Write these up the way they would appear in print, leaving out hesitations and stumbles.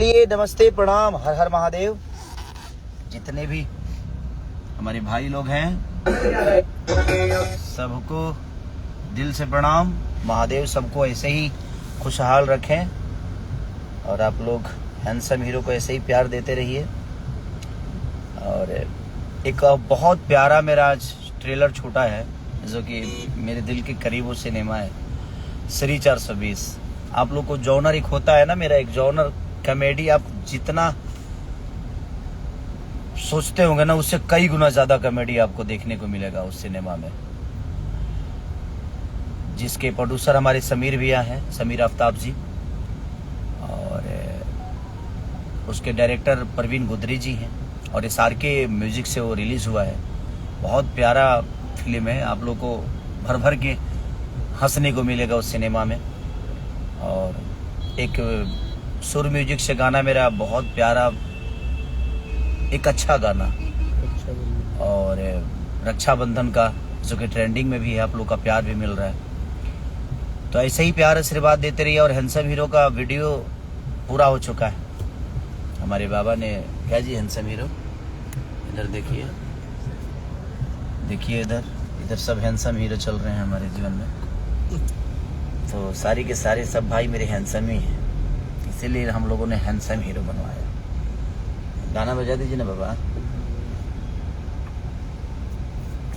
चलिए नमस्ते प्रणाम, हर हर महादेव। जितने भी हमारे भाई लोग हैं सबको दिल से प्रणाम। महादेव सबको ऐसे ही खुशहाल रखें और आप लोग हैंडसम हीरो को ऐसे ही प्यार देते रहिए। और एक बहुत प्यारा मेरा आज ट्रेलर छूटा है जो कि मेरे दिल के करीब वो सिनेमा है श्री 420। आप लोग को जॉनर एक होता है ना, मेरा एक जॉनर कॉमेडी, आप जितना सोचते होंगे ना उससे कई गुना ज्यादा कॉमेडी आपको देखने को मिलेगा उस सिनेमा में, जिसके प्रोड्यूसर हमारे समीर भैया हैं, समीर आफ्ताब जी, और उसके डायरेक्टर प्रवीण गुदरी जी हैं, और SR के म्यूजिक से वो रिलीज हुआ है। बहुत प्यारा फिल्म है, आप लोग को भर भर के हंसने को मिलेगा उस सिनेमा में। और एक सुर म्यूजिक से गाना मेरा बहुत प्यारा, एक अच्छा गाना, और रक्षाबंधन का जो कि ट्रेंडिंग में भी है, आप लोग का प्यार भी मिल रहा है। तो ऐसे ही प्यार आशीर्वाद देते रहिए। और हैंडसम हीरो का वीडियो पूरा हो चुका है, हमारे बाबा ने क्या जी हैंडसम हीरो, इधर देखिए, देखिए इधर सब हैंडसम हीरो चल रहे हैं हमारे जीवन में। तो सारी के सारे सब भाई मेरे हैंडसम ही हैं, इसीलिए हम लोगों ने हैंडसम हीरो बनवाया। गाना बजा दीजिए ना बाबा,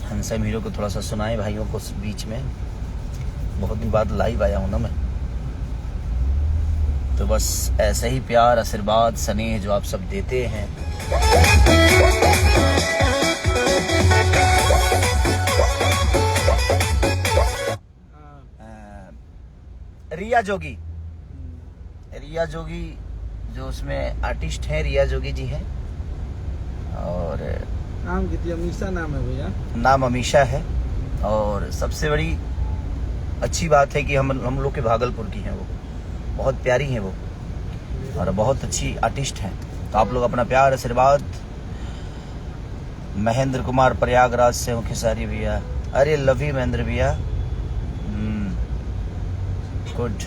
हैंडसम हीरो को थोड़ा सा सुनाए भाइयों को बीच में। बहुत दिन बाद लाइव आया हूं ना मैं, तो बस ऐसे ही प्यार आशीर्वाद स्नेह जो आप सब देते हैं। रिया जोगी जो उसमें आर्टिस्ट है, रिया जोगी जी हैं, और नाम कितनी अमीशा नाम है भैया, नाम अमीशा है। और सबसे बड़ी अच्छी बात है कि हम लोग के भागलपुर की हैं, वो बहुत प्यारी हैं वो, और बहुत अच्छी आर्टिस्ट हैं। तो आप लोग अपना प्यार आशीर्वाद। महेंद्र कुमार प्रयागराज से हूँ, खेसारी भैया, अरे लव यू महेंद्र भैया, गुड।